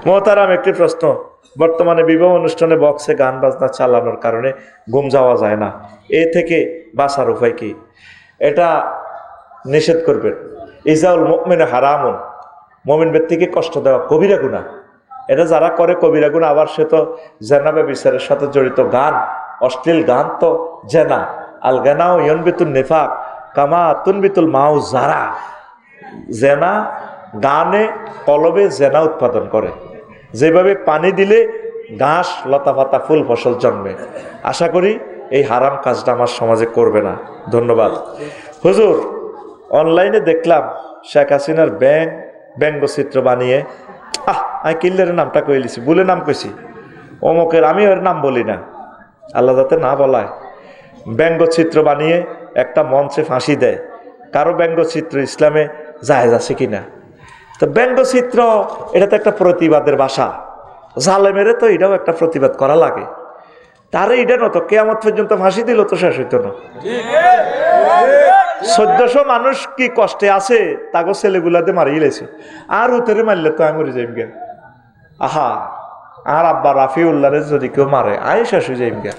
মোহতারাম, একটি প্রশ্ন। বর্তমানে বিবাহ অনুষ্ঠানে বক্সে গান বাজনা চালানোর কারণে ঘুম যাওয়া যায় না, এ থেকে বাঁচার উপায় কি? এটা নিষেধ করবেন। ইজাউল মুমিনে হারামুন, মুমিন ব্যক্তিকে কষ্ট দেওয়া কবিরা গুনাহ। এটা যারা করে কবিরা গুনাহ। আবার সে তো জেনা ব্যভিচারের সাথে জড়িত। গান, অশ্লীল গান তো জেনা। আল গানাও ইয়নবিতুল নিফাক কামা তুনবিতুল মাউ জারা। জেনা গানে কলবে জেনা উৎপাদন করে, যেভাবে পানি দিলে ঘাস লতা পাতা ফুল ফসল জন্মে। আশা করি এই হারাম কাজটা আমার সমাজে করবে না। ধন্যবাদ। হুজুর, অনলাইনে দেখলাম শেখ হাসিনার ব্যঙ্গচিত্র বানিয়ে, আমি কিল্লারের নামটা কয়ে লিছি, বলে নাম কইছি অমুকের, আমি ওর নাম বলি না, আল্লাহ যাতে না বলায়। ব্যঙ্গচিত্র বানিয়ে একটা মঞ্চে ফাঁসি দেয়। কারো ব্যঙ্গচিত্র ইসলামে জায়েজ আছে কিনা? তো ব্যঙ্গচিত্র এটা তো একটা প্রতিবাদের ভাষা। জালেমেরে তো এটাও একটা প্রতিবাদ করা লাগে। তারে এটা নতো কেয়ামত পর্যন্ত ফাঁসি দিল তো শেষ হইতো না। 1400 মানুষ কি কষ্টে আছে, তাকে ছেলেগুলাতে মারিয়ে লেছে। আর উত্তরে মারলে তো আমি মরে যাইম গে। আহা, আর আব্বা রাফিউল্লাহরে যদি কেউ মারে আয় শেষ হয়ে যাইম গে।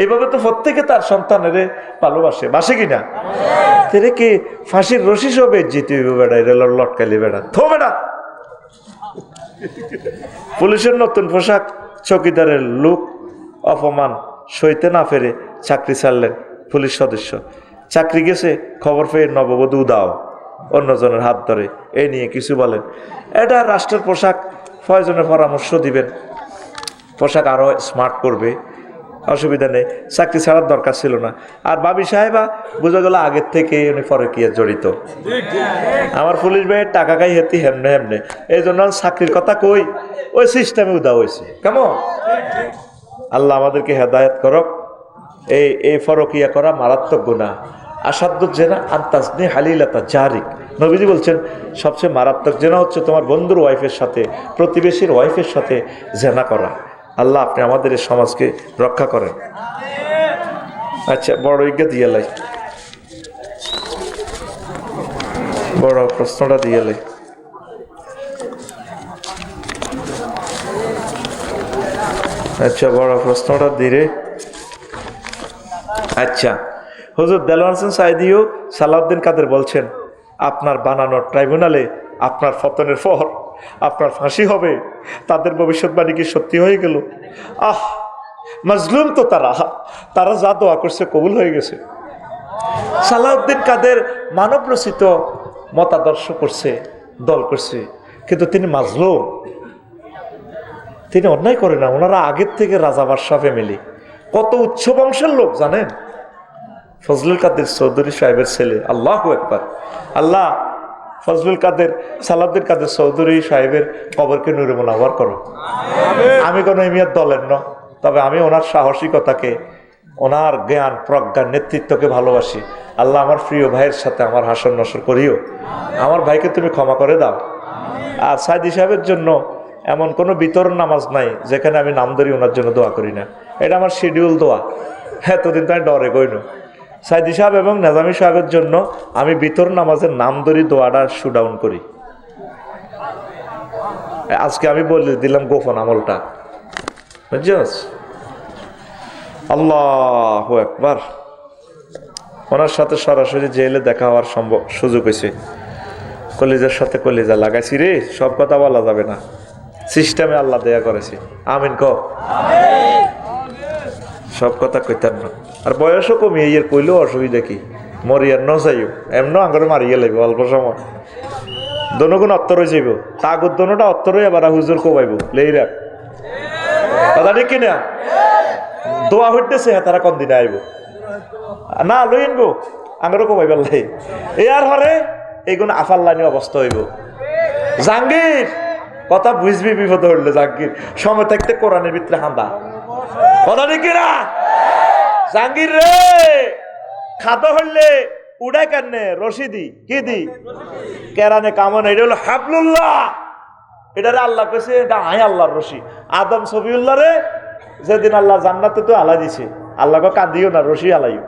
এইভাবে তো প্রত্যেকে তার সন্তানের ভালোবাসে, বাসে কিনা? তেরে কি ফাঁসির রশি সব বেজ্জিত বেড়া, রেলর লটকালি বেড়া, থো বেড়া। পুলিশের নতুন পোশাক, চৌকিদারের লুক, অপমান সইতে না পেরে চাকরি ছাড়লেন পুলিশ সদস্য। চাকরি গেছে, খবর পেয়ে নববধূ দাও অন্যজনের হাত ধরে। এই নিয়ে কিছু বলেন? এটা রাষ্ট্রের পোশাক, প্রয়োজনের পরামর্শ দিবেন, পোশাক আরো স্মার্ট করবে, অসুবিধা নেই। চাকরি ছাড়ার দরকার ছিল না। আর বাবি সাহেবা বোঝা গেল আগের থেকে উনি ফরকিয়া জড়িত। আমার পুলিশ ভাইয়ের টাকা খাই হেতি হেমনে হেমনে, এই জন্য চাকরির কথা কই, ওই সিস্টেমে উদা হয়েছে। কেমন? আল্লাহ আমাদেরকে হেদায়েত করক। এই ফরকিয়া করা মারাত্মক গুনাহ। আসাধ্য জেনা আন্তাজনি হালিলাতা জারিক। নবীজি বলছেন সবচেয়ে মারাত্মক জেনা হচ্ছে তোমার বন্ধুর ওয়াইফের সাথে, প্রতিবেশীর ওয়াইফের সাথে জেনা করা। আল্লাহ আপনি আমাদের এই সমাজকে রক্ষা করেন। আচ্ছা, বড় ইজ্ঞা দিয়ে লাই, বড় প্রশ্নটা দিয়ে লাই। আচ্ছা, বড় প্রশ্নটা দিরে। আচ্ছা হুজুর, দেলোয়ার হোসেন সাইদিও সালাউদ্দিন কাদের বলছেন আপনার বানানোর ট্রাইব্যুনালে আপনার পতনের পর আপনার ফাঁসি হবে। তাদের ভবিষ্যৎবাণী কি সত্যি হয়ে গেল? মাজলুম তো তারা যা দোয়া করছে কবুল হয়ে গেছে। সালাউদ্দিন কাদের মানব রচিত মতাদর্শ করছে, দল করছে, কিন্তু তিনি মাজলুম, তিনি অন্যায় করে না। ওনারা আগের থেকে রাজা বাদশাহ ফ্যামিলি, কত উচ্চ বংশের লোক জানেন? ফজলুল কাদের চৌধুরী সাহেবের ছেলে। আল্লাহু আকবার। আল্লাহ ফজলুল কাদের, সালাউদ্দিন কাদের চৌধুরী সাহেবের কবরকে নূরে মুনাওয়ার করো। আমি কোনো এমিয়ার দলের ন, তবে আমি ওনার সাহসিকতাকে, ওনার জ্ঞান প্রজ্ঞার নেতৃত্বকে ভালোবাসি। আল্লাহ আমার প্রিয় ভাইয়ের সাথে আমার হাসর নসর করিও। আমার ভাইকে তুমি ক্ষমা করে দাও। আর সাইদি সাহেবের জন্য এমন কোনো বিতরণ নামাজ নাই যেখানে আমি নাম ধরি ওনার জন্য দোয়া করি না। এটা আমার শিডিউল দোয়া। এতদিন তো আমি ডরে কইনো। সাইদি সাহেব এবং নেজামি সাহেবের জন্য আমি বিতরণ নামাজের নাম ধরি দোয়াটা শুডাউন করি। আজকে আমি বলে দিলাম গোপন আমলটা, বুঝছিস? আল্লাহু আকবার। ওনার সাথে সরাসরি জেলে দেখা হওয়ার সুযোগ হয়েছে। কলিজার সাথে কলিজা লাগাইছি রে, সব কথা বলা যাবে না, সিস্টেমে আল্লাহ দেয়া করেছি। আমিন ক। সব কথা কইতাম না। আর বয়সও কমিয়ে ইয়ের কইলেও অসুবিধা কি? মরিয়ার ন যাইও, এমন আঙ্গরে মারিয়ে লাগবে অল্প সময়। দনগুণ অত্তর হয়ে যাইব, তাগুর দনটা অত্তর হয়ে আবার হুজুর কোবাইব লেই রাখ। কথা ঠিক কিনা? দোয়া হইতেছে হ্যাঁ, তারা কোন দিনে আইব না লই আনবো আঙ্গরে কোবাইবার লাই। এই আর হরে এইগুলো আফাল্লানি অবস্থা হইব। জাহাঙ্গীর কথা বুঝবি, বিপদ হইলে জাহাঙ্গীর সময় থাকতে কোরআনের ভিতরে হাঁদা। কথা ঠিক কিনা? জাহাঙ্গীর রে খাদা হইলে উড়াই কান্নে রশি দি, কি দি কেরানে কামন। এটা হলো হাবলুল্লাহ, এটারে আল্লাহ কেছে, এটা আয় আল্লাহর রশি। আদম সফিউল্লাহ রে যেদিন আল্লাহ জান্নাতে তো আলা দিছে, আল্লাহকে কাঁদিও না, রশি আলাইও।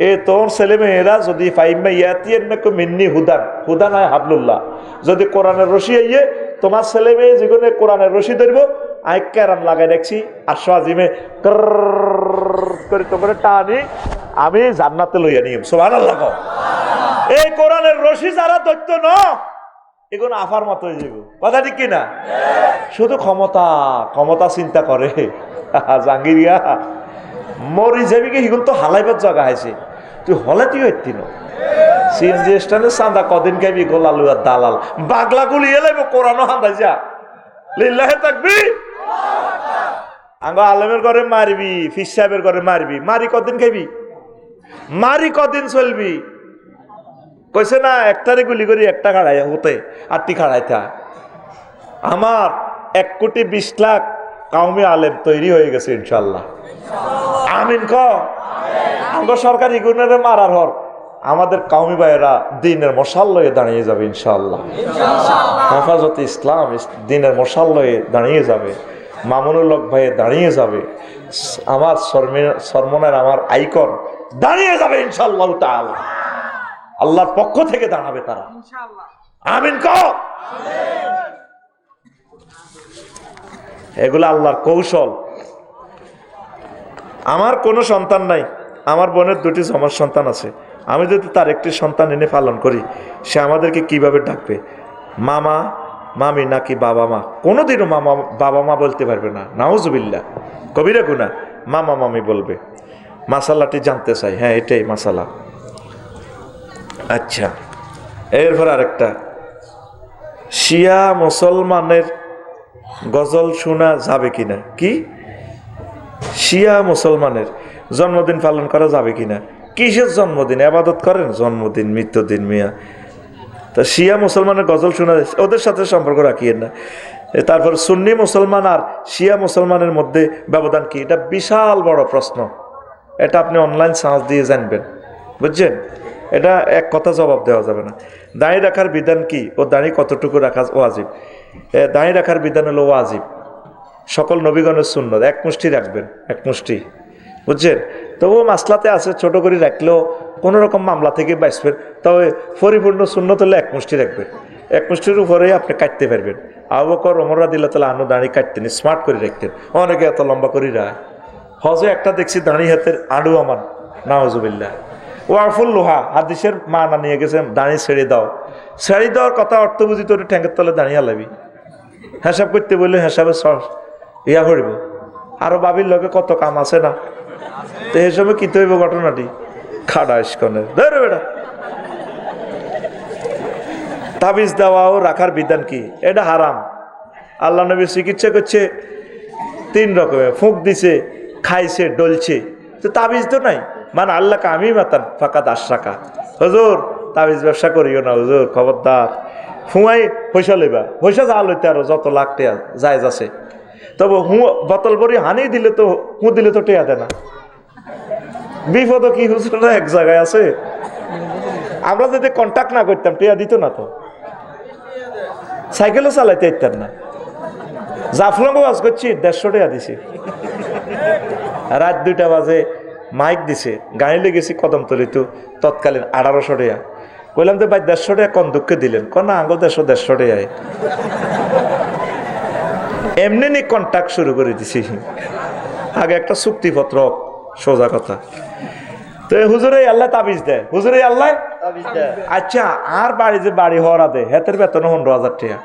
এ তোর ছেলে মেয়েরা যদি ফাইম্মা ইয়াতিয়ান্নাকুম মিন্নি হুদান, হুদান হয় হাবলুল্লাহ, যদি কোরআনের রশি আইয়ে তোমার ছেলে মেয়ে জীবনে কোরআনের রশি ধরবো, আই ক্যারাম লাগাই দেখছি আর সাজিমে করে তোমার টানি আমি জান্নাতে লইয়া নিয়ম সুবহানাল্লাহ। এই কোরআনের রশি যারা দৈত্য ন এগুলো আফার মতো হয়ে যাব, কথা ঠিক কিনা? শুধু ক্ষমতা ক্ষমতা চিন্তা করে জাঙ্গিরিয়া মরি যাবি কি হিগুন তো হালাইবার জায়গা আছে, তুই হলে তুই হইতি না সিএনজি স্ট্যান্ডে চাঁদা কদিন খাইবি গোলালু আর দালাল বাগলা গুলি এলাইব কোরআনও হান্দাই যা লিল্লাহে তাকবীর। আঙ্গ আলেমের ঘরে মারবি, ফিস সাহেবের ঘরে মারবি, মারি কদিন খাইবি, মারি কদিন চলবি? কইছে না একটারে গুলি করি একটা খাড়াই হতে আটটি খাড়াইতা। আমার 1,20,00,000 কাউমি আলেম তৈরি হয়ে গেছে ইনশাল্লাহ, আমিন ক। আঙ্গ সরকারি গুণের মারার হর আমাদের কাউমি ভাইয়েরা দিনের মশাল লয়ে দাঁড়িয়ে যাবে ইনশাআল্লাহ। হেফাজতে ইসলাম দিনের মশাল লয়ে দাঁড়িয়ে যাবে, মামুনুল হক ভাইয়ে দাঁড়িয়ে যাবে, আমার সরমনের আমার আইকন দাঁড়িয়ে যাবে ইনশাআল্লাহ তাআলা। আল্লাহর পক্ষ থেকে দাঁড়াবে তারা, আমিন ক। এগুলো আল্লাহর কৌশল। আমার কোনো সন্তান নাই, আমার বোনের 2টি জমার সন্তান আছে, আমি যদি তার একটি সন্তান এনে পালন করি, সে আমাদেরকে কিভাবে ডাকবে? মামা মামি নাকি বাবা মা? কোনোদিনও মামা বাবা মা বলতে পারবে না, নাউজুবিল্লাহ, কবিরা গুনাহ। মামা মামি বলবে। মাসালাটি জানতে চাই। হ্যাঁ, এটাই মাসালা। আচ্ছা, এরপর আরেকটা, শিয়া মুসলমানের গজল শোনা যাবে কিনা? কি শিয়া মুসলমানের জন্মদিন পালন করা যাবে কিনা? কিসের জন্মদিন? আবাদত করেন জন্মদিন মৃত্যুদিন মিয়া। তা শিয়া মুসলমানের গজল শোনা, ওদের সাথে সম্পর্ক রাখিয়েন না। তারপর সুন্নি মুসলমান আর শিয়া মুসলমানের মধ্যে ব্যবধান কি? এটা বিশাল বড় প্রশ্ন, এটা আপনি অনলাইন সার্চ দিয়ে জানবেন, বুঝছেন? এটা এক কথা জবাব দেওয়া যাবে না। দাঁড়িয়ে রাখার বিধান কি ও দাঁড়িয়ে কতটুকু রাখা ওয়াজিব? দাঁড়িয়ে রাখার বিধান হলো ওয়াজিব, সকল নবীগণের সুন্নত, এক মুষ্টি রাখবেন, এক মুষ্টি, বুঝছেন? তবুও মাসলাতে আছে ছোট করে রাখলেও কোনো রকম মামলা থেকে বাঁচবেন, তবে পরিপূর্ণ সুন্নত হলে এক মুষ্টি রাখবেন, এক মুষ্টির উপরেই আপনি কাটতে পারবেন। আবু বকর ওমর রাদিয়াল্লাহু তাআলা আনহু দাঁড়িয়ে কাটতেন, স্মার্ট করে রাখতেন, অনেকে এত লম্বা করে রায়। হজে একটা দেখছি দাঁড়িয়ে হাতের আড়ু আমান, নাউজুবিল্লাহ। ওয়াফুল লোহা হাদিসের মানা নিয়ে গেছে, দাঁড়িয়ে ছেড়ে দাও, ছেড়ে দেওয়ার কথা অর্থ বুঝি তোর ঠ্যাঙ্গের তলে দাঁড়িয়ে লাবি, হিসাব করতে বললে হিসাবে ইয়া করিব। আরো বাবির লগে কত কাম আছে না, তো এই সময় কি হইব ঘটনাটি? খাড়া ইস্কনের ধরে বেটা। তাবিজ দেওয়া ও রাখার বিধান কি? এটা হারাম। আল্লাহ নবী চিকিৎসা করছে 3 রকমের, ফুঁক দিছে, খাইছে, ডলছে, তো তাবিজ তো নাই। মানে আল্লাহ আমি মাতান ফাঁকা 10 টাকা। হুজুর তাবিজ ব্যবসা করিও না হুজুর, খবরদার। ফুঁয়াই পয়সা লেবা, পয়সা যা লইতে আরো যত লাখ টেয়া জায়েজ আছে, তবে বোতল ভরি হানি দিলে তো দিলে তো টেয়া দেয় না। বিপদ কি হুজুর এক জায়গায় আছে, আমরা যদি কন্ট্যাক্ট না করতাম টেয়া দিত না, তো সাইকেলও চালাইতে ইত্যার না। জাফলঙ্গ আজ করছি 150 টাকা দিছি, রাত 2টা বাজে মাইক দিছে, গাড়ি লেগেছি কদমতলি, তো তৎকালীন 1800 টাকা। কইলাম তো ভাই 150 টাকা কোন দুঃখে দিলেন? না আঙ্গো 150 টাকায় এমনি নি কন্ট্যাক্ট শুরু করে দিছি, আগে একটা চুক্তিপত্র, সোজা কথা। তো হুজুরে আল্লাহ তাবিজ দেয়, হুজুরে আল্লাহ আচ্ছা, আর বাড়ি যে বাড়ি হওয়ারা দেয় হেতের বেতন 15,000 টাকা,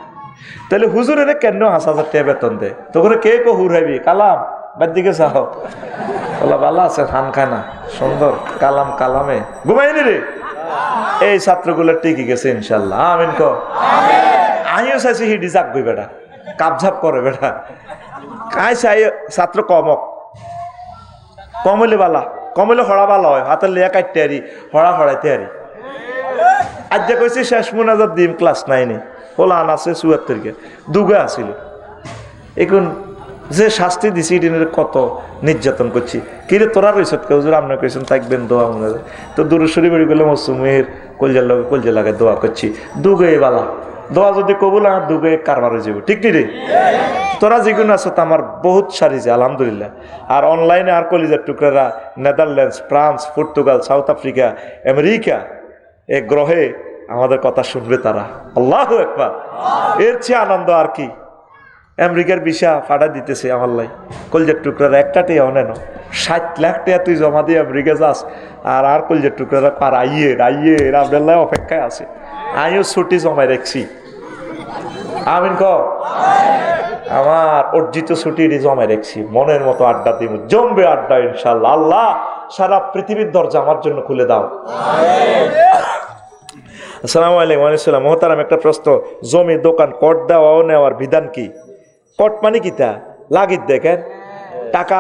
তাহলে হুজুরের কেন 5,000 টাকা বেতন দেয়? তো করে কে কো হুরাইবি কালাম বাদ দিকে চাহ বলা ভালো আছে, খান খানা সুন্দর কালাম কালামে ঘুমাইনি রে। এই ছাত্রগুলো টিকে গেছে ইনশাল্লাহ, আমিন ক। আমিও চাইছি হিডি যাক গই বেটা, কাপঝাপ করে বেটা, কাই চাই ছাত্র কমক, কমলে বালা, কমলে হড়া বালা হয়, হাতের লিয়া কাটতে আরি, হড়া হড়াইতে আরি। আজ যে কইছি শেষ মোনাজাত দিম ক্লাস 9-এ, পোলান আছে 74কে, দুগে আসিল। এখন যে শাস্তি দিছি দিনের কত নির্যাতন করছি, কিরে তোরা রয়েছ হুজুর আপনার কইছেন থাকবেন দোয়া মনে, তো দূরেশ্বরী বাড়ি গেলে মৌসুমের কলজার লগে কলজা লাগায় দোয়া করছি, দুগে বালা দোয়া যদি কবুল আমার দুগে কারবার হয়ে যাবো, ঠিক নি রে? তোরা যেগুলো আছো তো আমার বহুত সারিছে আলহামদুলিল্লাহ। আর অনলাইনে আর কলিজার টুকরারা Netherlands, France, Portugal, South Africa, America, এ গ্রহে আমাদের কথা শুনবে তারা। আল্লাহু আকবার। এর চেয়ে আনন্দ আর কি? আমেরিকার ভিসা ফাটা দিতেছে আমার লাই, কলজের টুকরার একটা টিয়া অনেন 60 লাখ টাকা তুই জমা দিয়ে আমেরিকা যাস, আর কলজের টুকরারা পার আইয়ের আপনার অপেক্ষায় আছে। আমিও ছুটি জমাই রাখছি, আমিন ক আমার অর্জিত ছুটির জমাই রাখছি, মনের মতো আড্ডা দিব, জমবে আড্ডা ইনশাল্লাহ। আল্লাহ সারা পৃথিবীর দরজা আমার জন্য খুলে দাও। আসসালামু আলাইকুম। ওয়ালাইকুম মোহতারাম, একটা প্রশ্ন, জমি দোকান কট দেওয়া ও নেওয়ার বিধান কি? কট মানে কি? তা লাগিত দেখেন, টাকা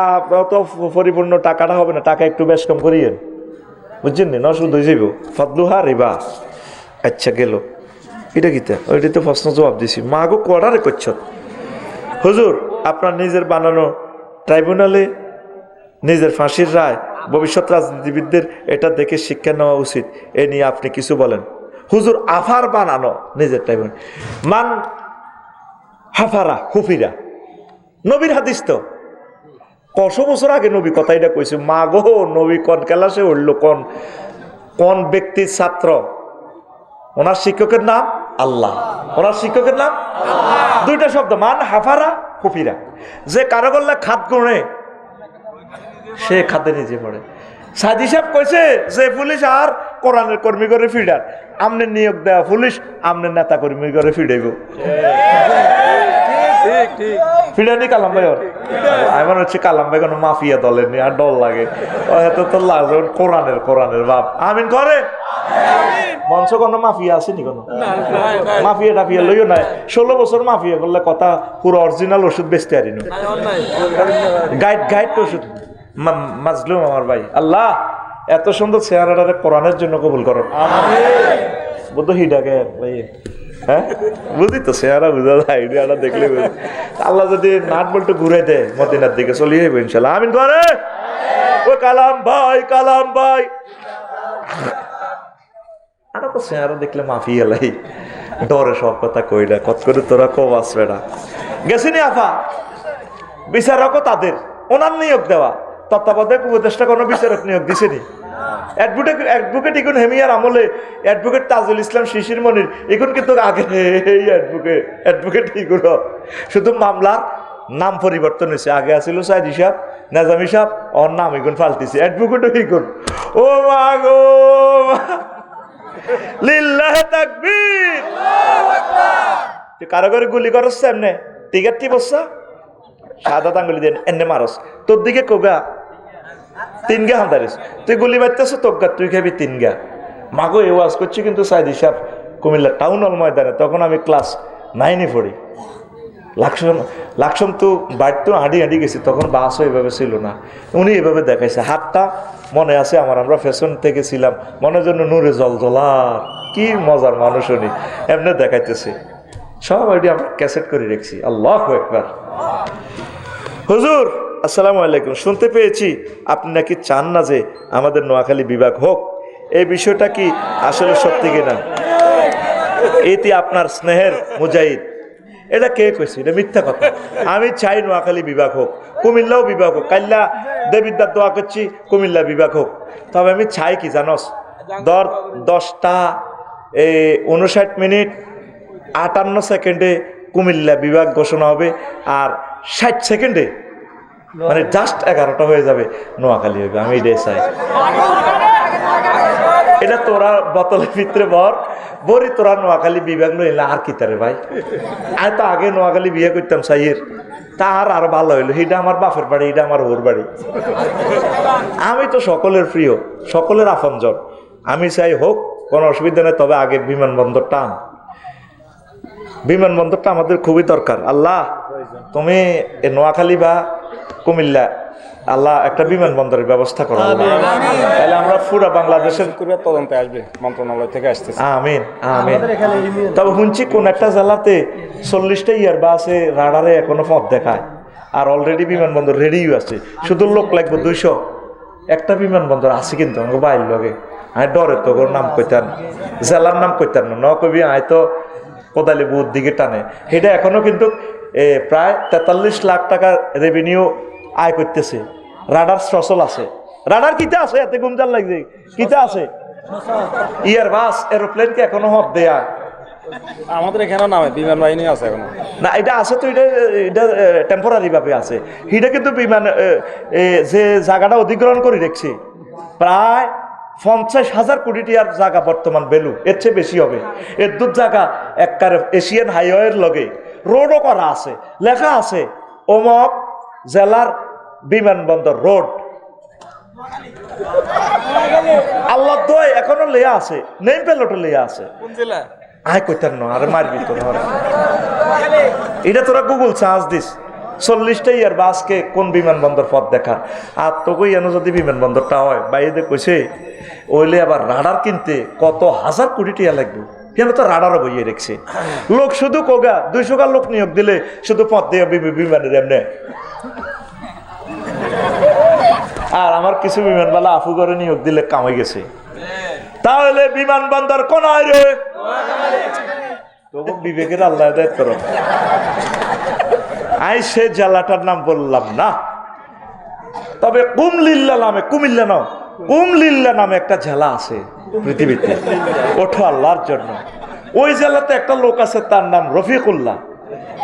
তো পরিপূর্ণ টাকাটা হবে না, টাকা একটু বেশ কম করিয়েন, বুঝছেন না? নশুদ হয়ে যাব, ফদলুহা রিবা। আচ্ছা গেল, এটা কিতা? ওইটা তো প্রশ্ন জবাব দিছি। মাগো কড়ারে করছ হুজুর, আপনার নিজের বানানো ট্রাইব্যুনালে নিজের ফাঁসির রায় ভবিষ্যৎ রাজনীতিবিদদের এটা দেখে শিক্ষা নেওয়া উচিত, এ নিয়ে আপনি কিছু বলেন। হুজুর, আফার বানানো নিজের ট্রাইব্যুনাল মান হাফারা হুফিরা, নবীর হাদিস তো কত বছর আগে নবী কথা এটা কইছে। মা গো, নবী কোন ক্লাসে উঠল, কোন ব্যক্তির ছাত্র, ওনার শিক্ষকের নাম আল্লাহ, ওনার শিক্ষকের নাম দুইটা শব্দ, মান হাফারা হুফিরা। যে কারো করলে খাত গুণে সে খাতে নিজে পড়ে। সাদি সাহেব কইছে যে পুলিশ আর কোরআনের কর্মী করে ফিডার, আমনে নিয়োগ দেওয়া পুলিশ আমনে নেতা কর্মী করে ফিডাইব। ফিডানি কালাম ভাই, আমার হচ্ছে কালাম ভাই কোনো মাফিয়া দলের নিয়ে আর ডর লাগে, এত তো লাগে কোরআনের বাপ। আমিন করে মঞ্চ কোনো মাফিয়া আসেনি, কোনো মাফিয়া টাফিয়া লইও নাই। 16 বছর মাফিয়া করলে কথা পুরো অরিজিনাল ওষুধ বেচতে পারি না, গাইড ওষুধ মাজলুম আমার ভাই। আল্লাহ এত সুন্দর চেহারাটারে কোরআনের জন্য কবুল করো। বুদ্ধ হিডাকে ভাই, হ্যাঁ বুঝি তো চেহারা বুঝা যায়, এটা দেখলে আল্লাহ যদি নাট বলতে ঘুরে দেয় মদিনার দিকে চলিয়ে যাবো ইনশাল্লাহ। আমিন করে ও কালাম ভাই আরো তো চেহারা দেখলে মাফি এলাই ডরে সব কথা কইলা, কত করে তোরা কব আসবে না গেছিনি আফা বিচারকও তাদের, ওনার নিয়োগ দেওয়া তত্ত্বাবধায়ক উপদেষ্টা কোনো বিচারক নিয়োগ দিছেনি। অ্যাডভোকেট এখন হেমিয়ার আমলে অ্যাডভোকেট তাজুল ইসলাম শিশির মনির এখন কিন্তু আগে এই অ্যাডভোকেট এগুলো শুধু মামলার নাম পরিবর্তন হয়েছে, আগে আসিল সাইদ হিসাব নাজামি সাহেব, ওর নাম এখন পাল্টিছে অ্যাডভোকেটও এখন। ও মা গো, লিল্লাহে তাকবীর। কারো করে গুলি করছ এমনে টিকেট টি বসা সাদা আঙ্গুলি দেন এনে মারস, তোর দিকে কোগা 3 গা হাঁদারিস, তুই গুলি মারতেছ তোগা, তুই খাবি 3 গা। মাগো এ ওয়াজ করছি কিন্তু সাইদ হিসাব কুমিল্লা টাউন হল ময়দানে, তখন আমি ক্লাস 9-এ পড়ি। লাকসম তো বাড়িতে হাঁটি গেছি, তখন বাসও এভাবে ছিল না, উনি এভাবে দেখাইছে হাতটা মনে আছে আমার, আমরা ফ্যাশন থেকে ছিলাম, মনের জন্য নূরে জলজলার, কি মজার মানুষ উনি এমনি দেখাইতেছে। সব আইডি আমরা ক্যাসেট করে রেখেছি। আল্লাহু আকবার। হুজুর আসসালামু আলাইকুম, শুনতে পেয়েছি আপনি নাকি চান না যে আমাদের নোয়াখালী বিভাগ হোক, এই বিষয়টা কি আসলে সত্যি কিনা? এটি আপনার স্নেহের মুজাহিদ। এটা কে কইছে? এটা মিথ্যা কথা। আমি চাই নোয়াখালী বিভাগ হোক, কুমিল্লাও বিভাগ হোক। কাল্লা দেবিদ্যার দোয়া করছি কুমিল্লা বিভাগ হোক। তবে আমি চাই কি জানস, 10টা 59 মিনিট 58 সেকেন্ডে কুমিল্লা বিভাগ ঘোষণা হবে, আর 60 সেকেন্ডে মানে জাস্ট 11টা হয়ে যাবে নোয়াখালী হবে। আমি এটাই চাই। এটা তোরা বোতলের ভিতরে বরি তোরা নোয়াখালী বিভাগ নইলে আর কি তারে ভাই। আমি তো আগে নোয়াখালী বিয়ে করতাম সাইয়ের, তার আর ভালো হইলো, এটা আমার বাপের বাড়ি, এটা আমার ওর বাড়ি। আমি তো সকলের প্রিয়, সকলের আপনজন, আমি চাই হোক, কোনো অসুবিধা নেই। তবে আগে বিমানবন্দরটা আমাদের খুবই দরকার। আল্লাহ তুমি নোয়াখালী বা কুমিল্লা আল্লাহ একটা বিমানবন্দরের ব্যবস্থা করো, তাহলে আমরা পুরো বাংলাদেশের তদন্তে আসবে, মন্ত্রণালয় থেকে আসতেছে। আমিন আমিন। তবে শুনছি কোন একটা জেলাতে 40টা ইয়ার বাসে রাডারে এখনো পথ দেখায়, আর অলরেডি বিমানবন্দর রেডিও আছে, শুধু লোক লাগবে 200। একটা বিমানবন্দর আছে কিন্তু আমাকে বাইর লগে, আমি ডরে তো নাম কইতাম, জেলার নাম কইতাম না, কবি আয় তো কোদালি বুধ দিকে টানে। সেটা এখনো কিন্তু প্রায় 43 লাখ টাকার রেভিনিউ আয় করতেছে। রাডার সচল আছে, রাডার কিতা আছে, এতে গুমজাল লাগছে কিতা আছে, ইয়ার বাস এরোপ্লেন কি এখনো হব দেয়া? আমাদের এখানেও নামে, বিমান বাহিনী আছে এখনো। না, এটা আছে তো, এটা টেম্পোরারি ভাবে আছে। এটা কিন্তু বিমান যে জায়গাটা অধিগ্রহণ করে রেখেছে প্রায় 50,000 কোটি টাকার জায়গা বর্তমান ভ্যালু, এর চেয়ে বেশি হবে। এর দূর জায়গা একবার এশিয়ান হাইওয়ের লগে রোডও করা আছে, লেখা আছে অমক জেলার বিমানবন্দর রোড। আল্লাহ দয় এখনো লেয়া আছে, নেম প্লেটও লেয়া আছে। কোন জেলা? আয় কইতার ন আরে মারবি তো ধর। এটা তোরা গুগল চার্জ দিস 40টা ইয়ার বাসকে কোন বিমানবন্দর পথ দেখার। আর তোকে এনে যদি বিমানবন্দরটা হয় বাইরে কইছে ওইলে আবার রাডার কিনতে কত হাজার কোটি টাকা লাগবে। কেন তো রাডারও বইয়ে রেখেছে। লোক শুধু কোগা 200 লোক নিয়োগ দিলে শুধু পথ দিয়ে বিমানের এমনি। আর আমার কিছু বিমানবালা আফু করে নিয়োগ দিলে কামাই গেছে। তাহলে বিমানবন্দর কোন রে তবু বিবেকের আল্লাহ দায়িত্ব করো। আই সে জেলাটার নাম বললাম না, তবে কুমিল্লা নামে, কুমিল্লা নাও, কুমিল্লা নামে একটা জেলা আছে পৃথিবীতে। ওঠো আল্লাহর জন্য। ওই জেলাতে একটা লোক আছে, তার নাম রফিকুল্লাহ।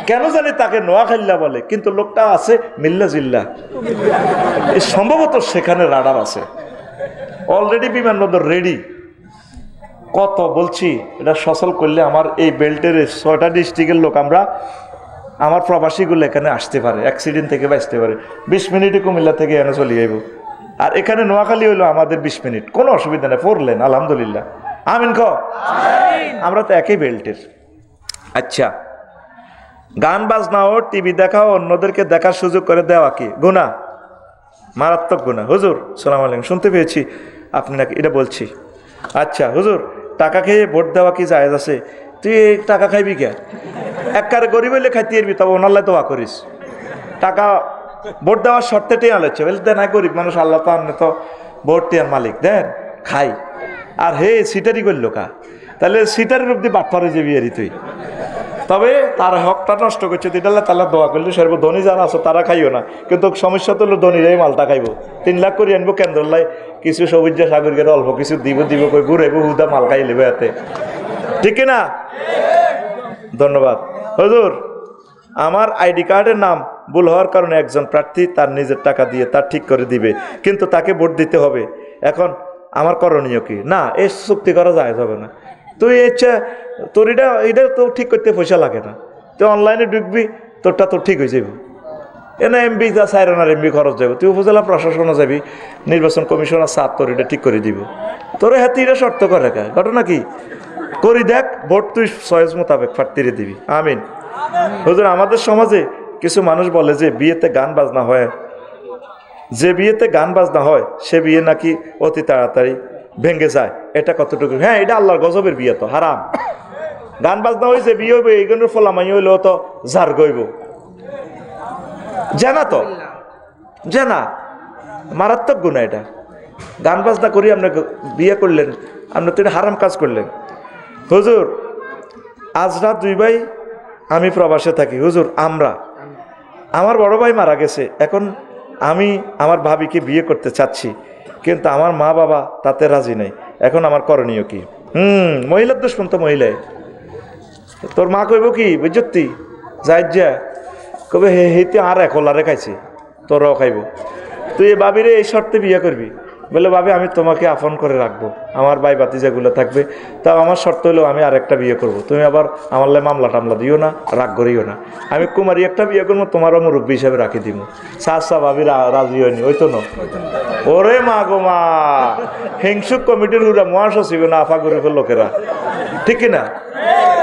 কেন জানি তাকে নোয়াখাইল্লা বলে, কিন্তু লোকটা আছে মিল্লা জিল্লা। সম্ভবত সেখানে রাডার আছে, অলরেডি বিমানবন্দর রেডি। কত বলছি, এটা সচল করলে আমার এই বেল্টের 6টা ডিস্ট্রিক্টের লোক আমরা, আমার প্রবাসীগুলো এখানে আসতে পারে, অ্যাক্সিডেন্ট থেকে বাঁচতে পারে। 20 মিনিটে কুমিল্লা থেকে এনে চলে যাইব। আর এখানে নোয়াখালী হইলো আমাদের 20 মিনিট, কোনো অসুবিধা নেই। পড়লেন আলহামদুলিল্লাহ, আমিন ক। আমরা তো একই বেল্টের। আচ্ছা, গান বাজনাও টিভি দেখাও অন্যদেরকে দেখার সুযোগ করে দেওয়া কি গুনাহ? মারাত্মক গুনাহ। হুজুর সালাম আলাইকুম, শুনতে পেয়েছি আপনি নাকি এটা বলছি। আচ্ছা হুজুর, টাকা খেয়ে ভোট দেওয়া কি জায়েজ আছে? তুই টাকা খাইবি কে? একবারে গরিব হইলে খাইতে পারবি, তবে ওনার দোয়া করিস। টাকা ভোট দেওয়ার শর্তে টেয়া লচ্ছে বলে দেন, গরিব মানুষ, আল্লাহ তো আপনি তো ভোট টিয়ার মালিক, দেন খাই। আর হে সিটারি করল কা, তাহলে সিটারির অব্দি বাটপারে যাবি আর তুই। তবে তার হকটা নষ্ট করছে, তাহলে দোয়া করলে সর্ব ধনী যারা আছে তারা খাইও না, কিন্তু সমস্যা তো হলো ধনীরাই মালটা খাইব। 3 লাখ করে আনবো কেন্দ্রলাই, কিছু সবুজা সাগরকে অল্প কিছু দিব কই ঘুরাইব, হুদা মাল খাই নেবে হাতে, ঠিক না? ধন্যবাদ। হুজুর, আমার আইডি কার্ডের নাম ভুল হওয়ার কারণে একজন প্রার্থী তার নিজের টাকা দিয়ে তার ঠিক করে দিবে, কিন্তু তাকে ভোট দিতে হবে। এখন আমার করণীয় কি? না, এই চুক্তি করা যায় যাবে না। তুই ইচ্ছা তোর এটা তো ঠিক করতে পয়সা লাগে না, তুই অনলাইনে ঢুকবি, তোরটা তোর ঠিক হয়ে যাবে। এনে এমবি যা 4 আনার এমবি খরচ যাবে, তুই উপজেলা প্রশাসনে যাবি, নির্বাচন কমিশনার সাত তোর এটা ঠিক করে দিব। তোর হাতে এটা শর্ত করে রাখা, ঘটনা কি করি দেখ, ভোট তুই চয়েস মোতাবেক প্রার্থীরে দিবি। আমিন। হুজুর, আমাদের সমাজে কিছু মানুষ বলে যে বিয়েতে গান বাজনা হয়, যে বিয়েতে গান বাজনা হয় সে বিয়ে নাকি অতি তাড়াতাড়ি ভেঙে যায়, এটা কতটুকু? হ্যাঁ, এটা আল্লাহর গজবের বিয়ে, তো হারাম। গান বাজনা হয়েছে বিয়ে হইবে, এইগুলোর ফলামাই হইলেও তো ঝাড় গইব, জানা তো জানা, মারাত্মক গুণা এটা। গান বাজনা করি আপনি বিয়ে করলেন, আপনি তো এটা হারাম কাজ করলেন। হুজুর, আজ রাত 2 ভাই আমি প্রবাসে থাকি। হুজুর, আমার বড় ভাই মারা গেছে, এখন আমি আমার ভাবিকে বিয়ে করতে চাচ্ছি, কিন্তু আমার মা বাবা তাতে রাজি নাই। এখন আমার করণীয় কি? মহিলার দুশ্মন তো মহিলাই। তোর মা কইব কি বুঝতি, যাই যা কবে হেতে আর একলারে খাইছে, তোরাও খাইব। তুই এ ভাবিরে এই শর্তে বিয়ে করবি, বলে ভাবি আমি তোমাকে আপন করে রাখবো, আমার ভাই বাতিজাগুলো থাকবে, তাও আমার শর্ত হলো আমি আরেকটা বিয়ে করব। তুমি আবার আমার মামলা টামলা দিও না, রাগ করিও না। আমি কুমারী একটা বিয়ে করবো, তোমারও মুরব্বী হিসাবে রাখি দিব। সা ভাবি রাজি হয়নি, ওই তো ন। ওরে মা গো মা, হিংসুক কমিটির হুরা মহাসচিব না আফা গ্রুপের লোকেরা, ঠিক না?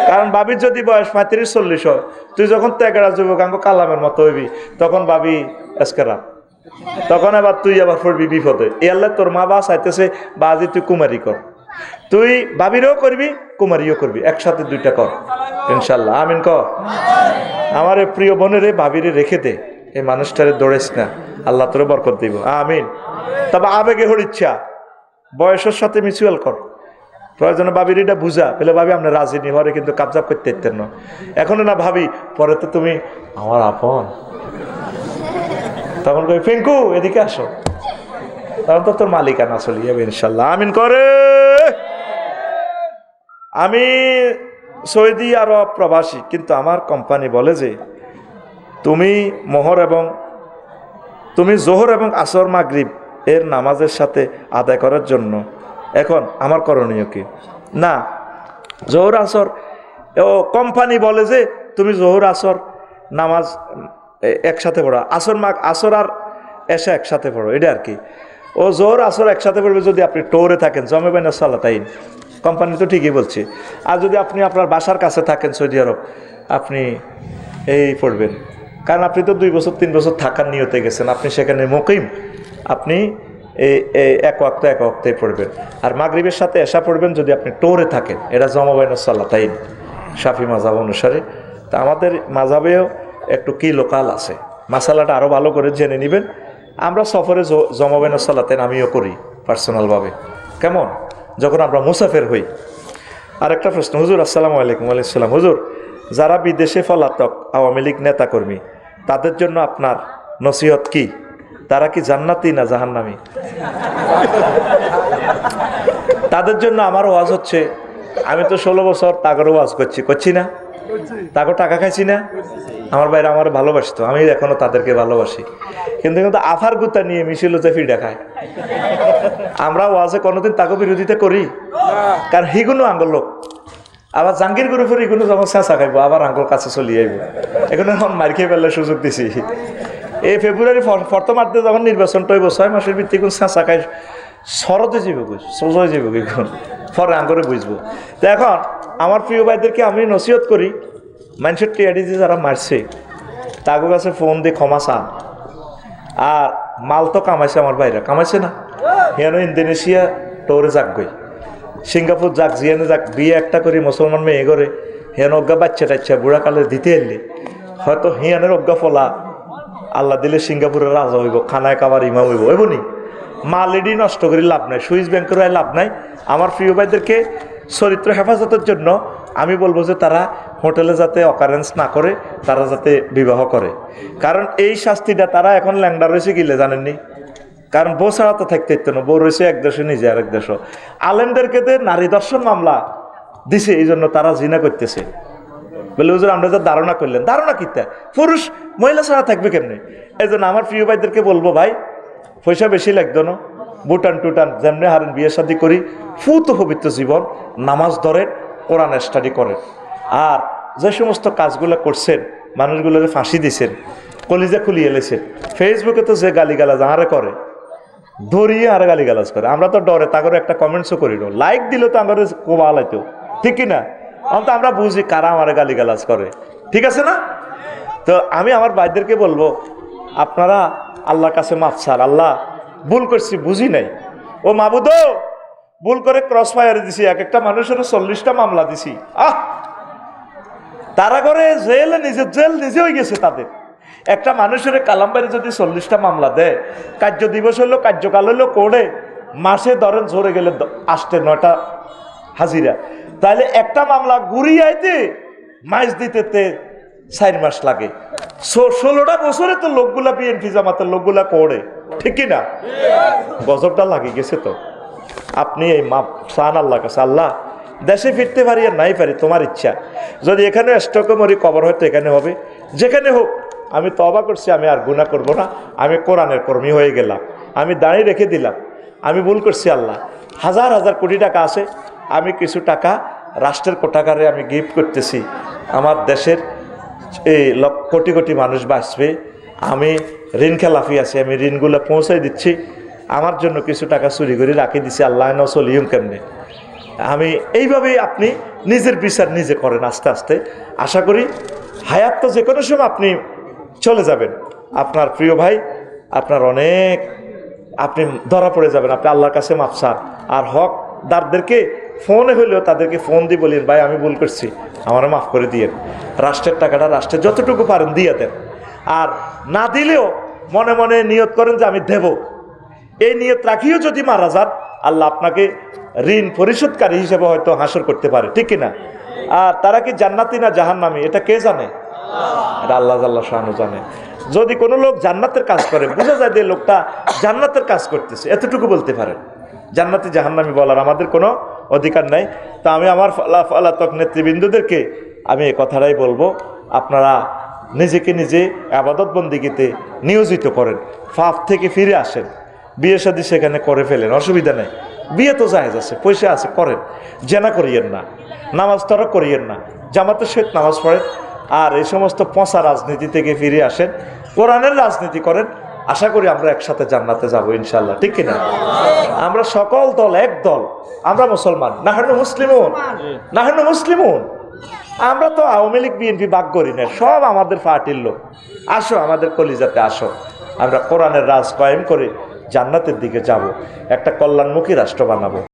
কারণ ভাবির যদি বয়স 35-40 হয়, তুই যখন ত্যাগেরা যুবকাঙ্গ কালামের মতো হইবি, তখন ভাবি এসকেরা, তখন আবার তুই আবার পড়বি বিপদে। এল্লা তোর মা বা চাইতেছে বাজি তুই কুমারী কর, তুই ভাবিরও করবি কুমারীও করবি, একসাথে 2টা কর ইনশাল্লাহ। আমিন ক। আমার এই প্রিয় বোনেরে ভাবিরে রেখে দে, এই মানুষটারে দৌড়েস না, আল্লাহ তোরে বরকত দিব। আমিন। তবে আবেগে হর ইচ্ছা, বয়সের সাথে মিউচুয়াল কর। প্রয়োজনে ভাবির এটা বুঝা পেলে ভাবি আপনার রাজি নি হরে, কিন্তু কাবজাব করতে ইতেন না। এখনো না ভাবি, পরে তো তুমি আমার আপন, তখন কই পিঙ্কু এদিকে আসো, তখন তো তোর মালিকানা চলে যাবে ইনশাল্লাহ। আমিন করে। আমি সৌদি আরব প্রবাসী, কিন্তু আমার কোম্পানি বলে যে তুমি জোহর এবং আসর মাগরিব এর নামাজের সাথে আদায় করার জন্য এখন আমার করণীয় কি? না, জোহর আসর কোম্পানি বলে যে তুমি জোহর আসর নামাজ একসাথে পড়ো, আসর আর এসা একসাথে পড়ো, এটা আর কি। ও জোহর আসর একসাথে পড়বে যদি আপনি টোরে থাকেন, জমে বাইনা সালাতাইন, কোম্পানি তো ঠিকই বলছে। আর যদি আপনি আপনার বাসার কাছে থাকেন সৌদি আরব, আপনি এই পড়বেন, কারণ আপনি তো 2 বছর 3 বছর থাকার নিয়তে গেছেন, আপনি সেখানে মুকিম, আপনি এক ওয়াক্তে পড়বেন। আর মাগরিবের সাথে এশা পড়বেন যদি আপনি টোরে থাকেন, এটা জমা বাইনা সালাতাইন শাফি মাযহাব অনুসারে। তা আমাদের মাযহাবেও একটু কি লোকাল আছে, মাসালাটা আরও ভালো করে জেনে নেবেন। আমরা সফরে জমা বাইনা সালাতাইন আমিও করি পার্সোনালভাবে, কেমন, যখন আমরা মুসাফের হই। আর একটা প্রশ্ন, হুজুর আসসালামু আলাইকুম। ওয়ালাইকুম সালাম। হুজুর, যারা বিদেশে পলাতক আওয়ামী লীগ নেতাকর্মী, তাদের জন্য আপনার নসিহত কি? তারা কি জান্নাতি না জাহান্নামী? তাদের জন্য আমার ওয়াজ হচ্ছে, আমি তো 16 বছর তাগর ওয়াজ করছি না, তাকে টাকা খাইছি না, আমার বাইরে আমার ভালোবাসতো, আমি এখনো তাদেরকে ভালোবাসি, কিন্তু আফার গুতা নিয়ে মিছিল জাফি দেখায়। আমরা ওয়াজে কোনোদিন তাকে বিরোধিতা করি, কারণ হিগুনো আঙ্গল লোক। আবার জাঙ্গির গ্রুপের ইগুনো যখন চেঁচা খাইবো, আবার আঙ্গল কাছে চলি আইব, এখন এখন মার খেয়ে ফেলার সুযোগ দিছি। এই ফেব্রুয়ারি প্রথমার্ধে যখন নির্বাচনটা হইব, 6 মাসের ভিত্তি কোন চেঁচা খাই শরতে যাইব, সোজয় যাইব, এখন পরে আঙ্গরে বুঝবো। তো এখন আমার প্রিয় ভাইদেরকে আমি নসিহত করি, মানুষের টিআরডিজি যারা মারছে তাদের কাছে ফোন দিয়ে ক্ষমা চান। আর মাল তো কামাইছে, আমার বাইরে কামাইছে না, হেন ইন্দোনেশিয়া টোরে যাক গই, সিঙ্গাপুর যাক, জিয়ানে যাক, বিয়ে একটা করি মুসলমান মেয়ে করে, হেন অজ্ঞা বাচ্চা টাচ্চা বুড়া কালে দিতে এলে হয়তো হিয়ানের অজ্ঞা ফলা আল্লাহ দিলে সিঙ্গাপুরের রাজা হইব, খানায় কাবার ইমাম হইব, হইবনি। মালেডি নষ্ট করে লাভ নাই, সুইস ব্যাংকের লাভ নাই। আমার প্রিয় ভাইদেরকে চরিত্র হেফাজতের জন্য আমি বলবো যে তারা হোটেলে যাতে অকারেন্স না করে, তারা যাতে বিবাহ করে। কারণ এই শাস্তিটা তারা এখন ল্যাংডা রয়েছে গিলে জানেননি, কারণ বউ ছাড়া তো থাকতে ইত্য না, বউ রয়েছে এক দেশে, নিজে আরেক দেশ। আলেমদেরকে নারী দর্শন মামলা দিছে, এই জন্য তারা জিনা করতেছে। বলে হুজুর আমরা যা ধারণা করলেন, ধারণা কিতা, পুরুষ মহিলা ছাড়া থাকবে কেমনি? এই জন্য আমার প্রিয় ভাইদেরকে বলবো, ভাই পয়সা বেশি লাগতো না, বুটান টুটান যেমনি হারেন বিয়ে শাদী করি, ফুত পবিত্র জীবন, নামাজ ধরেন, কোরআন স্টাডি করেন। আর যে সমস্ত কাজগুলো করছেন, মানুষগুলোর ফাঁসি দিছেন, কলিজা খুলিয়ে এলেছেন, ফেসবুকে তো যে গালিগালাজ আরে করে, ধরিয়ে আর গালিগালাজ করে, আমরা তো ডরে তাগরে একটা কমেন্টসও করি না, লাইক দিল তো আমার কোবা লাইতো, ঠিক কিনা? অন্ত আমরা বুঝি কারা আমার গালিগালাজ করে, ঠিক আছে না? তো আমি আমার ভাইদেরকে বলবো, আপনারা আল্লাহর কাছে মাফ চান, আল্লাহ ভুল করছি, বুঝি নাই, ও মাবুদ ভুল করে ক্রস ফায়ার দিছি, এক একটা মানুষের 40টা মামলা দিছি। তারা করে জেলে জেল নিজে হয়ে গেছে তাদের। একটা মানুষের কালামবাড়ি যদি 40টা মামলা দেয়, কার্য দিবস হইলো, কার্যকাল হইলো কোড়ে, মাসে ধরেন ঝরে গেলে 8-9টা হাজিরা, তাহলে একটা মামলা ঘুরিয়াইতে মাস দিতে 4 মাস লাগে। 16টা বছরে তো লোকগুলা বিএনপি জামাতের লোকগুলা করে, ঠিক কিনা? গজবটা লাগে গেছে। তো আপনি এই মাপ চান আল্লাহ কাছে, আল্লাহ দেশে ফিরতে পারি আর নাই পারি তোমার ইচ্ছা, যদি এখানে স্টকে মরি কবর হয়তো এখানে হবে, যেখানে হোক আমি তওবা করছি, আমি আর গুনাহ করব না, আমি কোরআনের কর্মী হয়ে গেলাম, আমি দাঁড়িয়ে রেখে দিলাম, আমি ভুল করছি। আল্লাহ হাজার হাজার কোটি টাকা আছে, আমি কিছু টাকা রাষ্ট্রের কোটাগারে আমি গিফট করতেছি, আমার দেশের এই কোটি কোটি মানুষ বাঁচবে, আমি ঋণ খেলাফি আছি, আমি ঋণগুলো পৌঁছাই দিচ্ছি, আমার জন্য কিছু টাকা চুরি করে রাখি দিছি, আল্লাহ ন চলিউম কেমনে। আমি এইভাবেই আপনি নিজের বিচার নিজে করেন আস্তে আস্তে, আশা করি হায়াত তো যে কোনো সময় আপনি চলে যাবেন, আপনার প্রিয় ভাই আপনার অনেক আপনি ধরা পড়ে যাবেন, আপনি আল্লাহর কাছে মাফ চান। আর হকদারদেরকে ফোনে হইলেও তাদেরকে ফোন দিয়ে বলেন, ভাই আমি ভুল করছি, আমারও মাফ করে দিয়েন, রাষ্ট্রের টাকাটা রাষ্ট্রের যতটুকু পারেন দিয়ে দেন। আর না দিলেও মনে মনে নিয়ত করেন যে আমি দেব, এই নিয়ত রাখিও যদি মারা যান, আল্লাহ আপনাকে ঋণ পরিশোধকারী হিসেবে হয়তো হাসর করতে পারে, ঠিক কিনা? আর তারা কি জান্নাতি না জাহান্নামী, এটা কে জানে? এটা আল্লাহ শানু জানে। যদি কোনো লোক জান্নাতের কাজ করে, বোঝা যায় যে লোকটা জান্নাতের কাজ করতেছে, এতটুকু বলতে পারেন। জান্নাতি জাহান্নামী বলার আমাদের কোনো অধিকার নাই। তা আমি আমার পলাতক নেতৃবৃন্দদেরকে আমি এই কথাটাই বলবো, আপনারা নিজেকে নিজে আবাদত বন্দিগিতে নিয়োজিত করেন, পাপ থেকে ফিরে আসেন, বিয়ে শাদী সেখানে করে ফেলেন, অসুবিধা নেই, বিয়ে তো জায়েজ আছে, পয়সা আছে, করেন, জেনা করিয়েন না, নামাজ তরক করিয়েন না, জামাতের সহিত নামাজ পড়েন, আর এই সমস্ত পচা রাজনীতি থেকে ফিরে আসেন, কোরআনের রাজনীতি করেন। আশা করি আমরা একসাথে জান্নাতে যাবো ইনশাল্লাহ, ঠিক কিনা? আমরা সকল দল এক দল, আমরা মুসলমান, নাহানু মুসলিমুন, নাহানু মুসলিমুন। আমরা তো আওয়ামী লীগ বিএনপি বাগ করি না, সব আমাদের পার্টির লোক। আসো আমাদের কলিজাতে আসো, আমরা কোরআনের রাজ কায়েম করে জান্নাতের দিকে যাব, একটা কল্যাণমুখী রাষ্ট্র বানাবো।